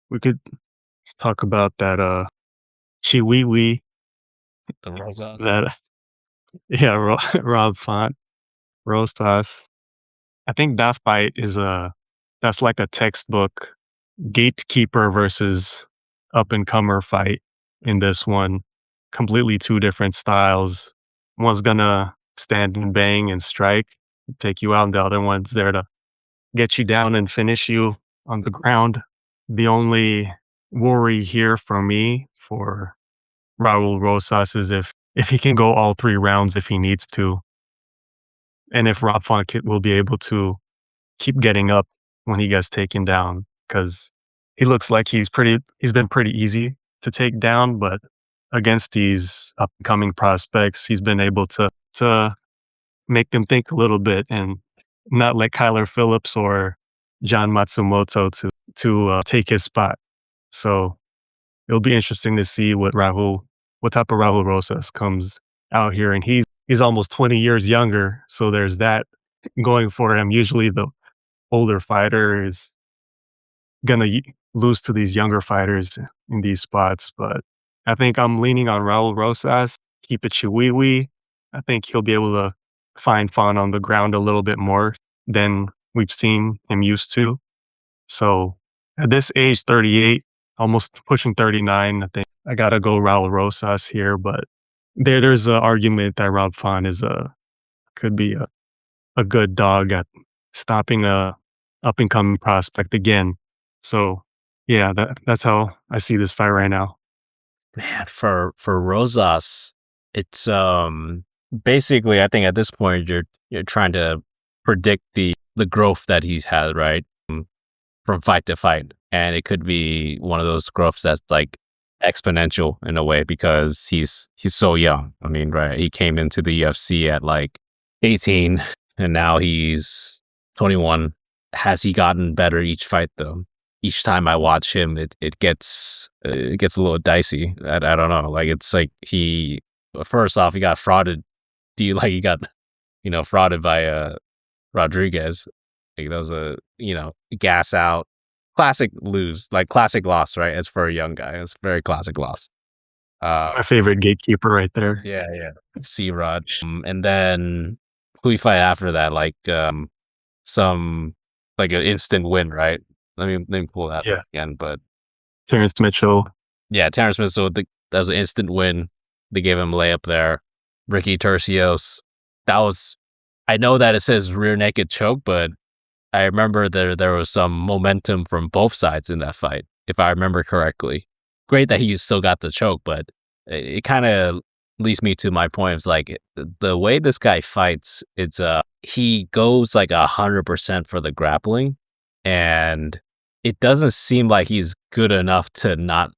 We could talk about that Chiwiwi, The Rosas. that yeah, Rob Font, Rosas. I think that fight is that's like a textbook gatekeeper versus up and comer fight in this one. Completely two different styles. One's gonna stand and bang and strike, take you out, and the other one's there to get you down and finish you on the ground. The only worry here for me for Raul Rosas is if he can go all 3 rounds if he needs to, and if Rob Font will be able to keep getting up when he gets taken down, because he looks like he's been pretty easy to take down, but against these upcoming prospects, he's been able to make them think a little bit and not let Kyler Phillips or John Matsumoto to take his spot. So it'll be interesting to see what type of Raul Rosas comes out here, and he's almost 20 years younger, so there's that going for him. Usually the older fighter is gonna lose to these younger fighters in these spots, but I think I'm leaning on Raul Rosas. Keep it chiwiwi. I think he'll be able to find Fawn on the ground a little bit more than we've seen him used to. So at this age, 38, almost pushing 39, I think I gotta go Raul Rosas here, but there's an argument that Rob Font could be a good dog at stopping a up and coming prospect again. So yeah, that's how I see this fight right now. Man, for Rosas, it's basically I think at this point you're trying to predict the growth that he's had, right? From fight to fight. And it could be one of those growths that's like exponential in a way because he's so young. I mean, right, he came into the UFC at like 18 and now he's 21. Has he gotten better each fight though? Each time I watch him, it gets a little dicey. I don't know. Like it's like first off he got frauded. He got frauded by Rodrigues. Like that was a gas out, classic lose, like classic loss, right? As for a young guy, it's very classic loss. My favorite gatekeeper right there. Yeah, yeah. C Rod, and then who we fight after that? Like some like an instant win, right? Let me pull that up again. But Terrence Mitchell. Yeah, Terrence Mitchell. That was an instant win. They gave him a layup there. Ricky Turcios. That was. I know that it says rear naked choke, but I remember there was some momentum from both sides in that fight, if I remember correctly. Great that he still got the choke, but it kind of leads me to my point. It's like the way this guy fights, it's he goes like 100% for the grappling, and it doesn't seem like he's good enough to not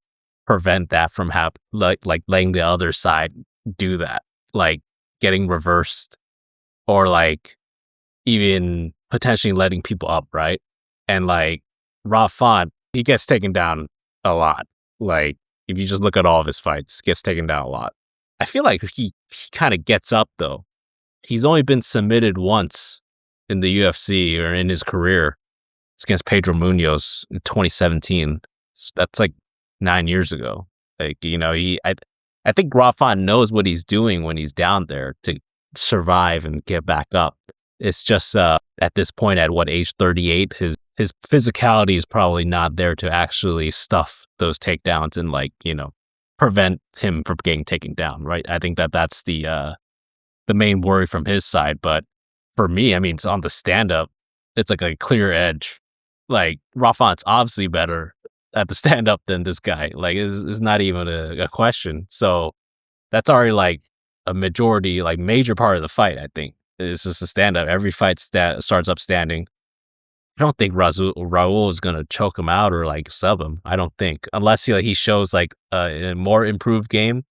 prevent that from like letting the other side do that, like getting reversed or like even potentially letting people up, right? And like Rob Font, he gets taken down a lot. Like if you just look at all of his fights, gets taken down a lot. I feel like he kind of gets up though. He's only been submitted once in the UFC or in his career. It's against Pedro Munoz in 2017. That's like 9 years ago. Like I think Rob Font knows what he's doing when he's down there to survive and get back up. It's just at this point, at what age 38, his physicality is probably not there to actually stuff those takedowns and prevent him from getting taken down. Right? I think that's the main worry from his side. But for me, I mean, it's on the stand up. It's like a clear edge. Like Rafon's obviously better at the stand up than this guy. Like it's not even a question. So that's already like a majority, like major part of the fight. I think. It's just a stand-up. Every fight starts up standing. I don't think Raul is going to choke him out or like sub him. I don't think. Unless he shows like a more improved game.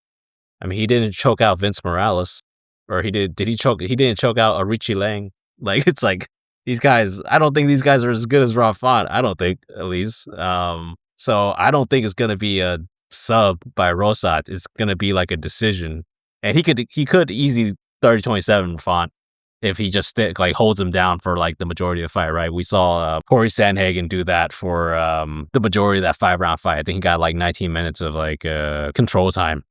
I mean, he didn't choke out Vince Morales. Or he did. Did he choke? He didn't choke out Richie Lang. Like, it's like these guys, I don't think these guys are as good as Rob Font. I don't think, at least. So I don't think it's going to be a sub by Rosas. It's going to be like a decision. And he could easily 30-27 Font. if he just holds him down for like the majority of the fight, right? We saw Corey Sandhagen do that for the majority of that 5-round fight. I think he got like 19 minutes of like control time.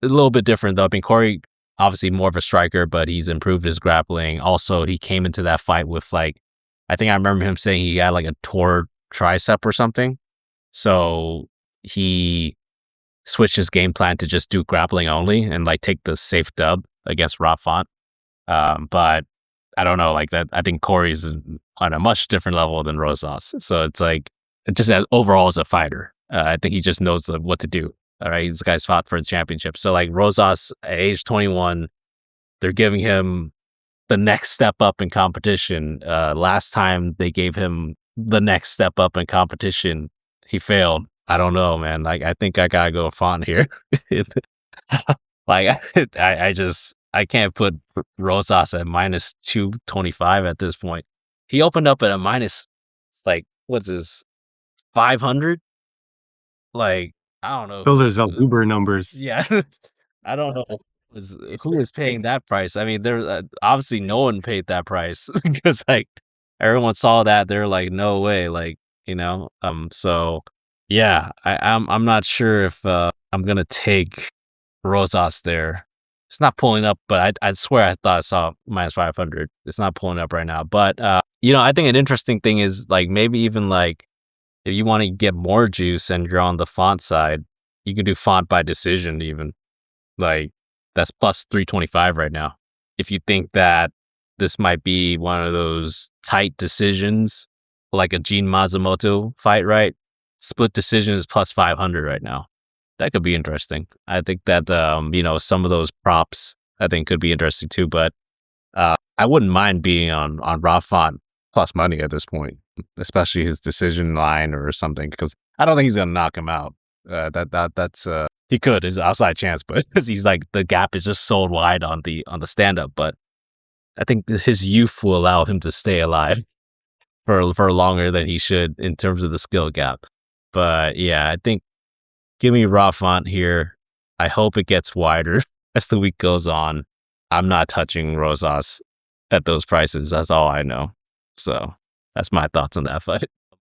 A little bit different though. I mean, Corey obviously more of a striker, but he's improved his grappling. Also, he came into that fight with like, I think I remember him saying he had like a tore tricep or something. So he switched his game plan to just do grappling only and like take the safe dub against Rob Font. But I don't know, like that. I think Corey's on a much different level than Rosas. So it's like, just as overall as a fighter, I think he just knows what to do. All right, these guys fought for the championship. So like Rosas at age 21, they're giving him the next step up in competition. Last time they gave him the next step up in competition, he failed. I don't know, man. Like I think I gotta go Font here. Like I can't put Rosas at minus 225 at this point. He opened up at a minus, like, what's his 500? Like, I don't know. Those are Zaluber numbers. Yeah, I don't know who is paying that price. I mean, there obviously no one paid that price because like everyone saw that they're like, no way, like So yeah, I'm not sure if I'm gonna take Rosas there. It's not pulling up, but I swear I thought I saw minus 500. It's not pulling up right now, but I think an interesting thing is like maybe even like if you want to get more juice and you're on the Font side, you can do Font by decision even. Like that's plus 325 right now. If you think that this might be one of those tight decisions, like a Gene Mazumoto fight, right? Split decision is plus 500 right now. That could be interesting. I think that some of those props I think could be interesting too. But I wouldn't mind being on Rob Font plus money at this point, especially his decision line or something, because I don't think he's gonna knock him out. That's he could. There's an outside chance, but because he's like the gap is just so wide on the stand up. But I think his youth will allow him to stay alive for longer than he should in terms of the skill gap. But yeah, I think give me Rob Font here. I hope it gets wider as the week goes on. I'm not touching Rosas at those prices. That's all I know. So that's my thoughts on that fight.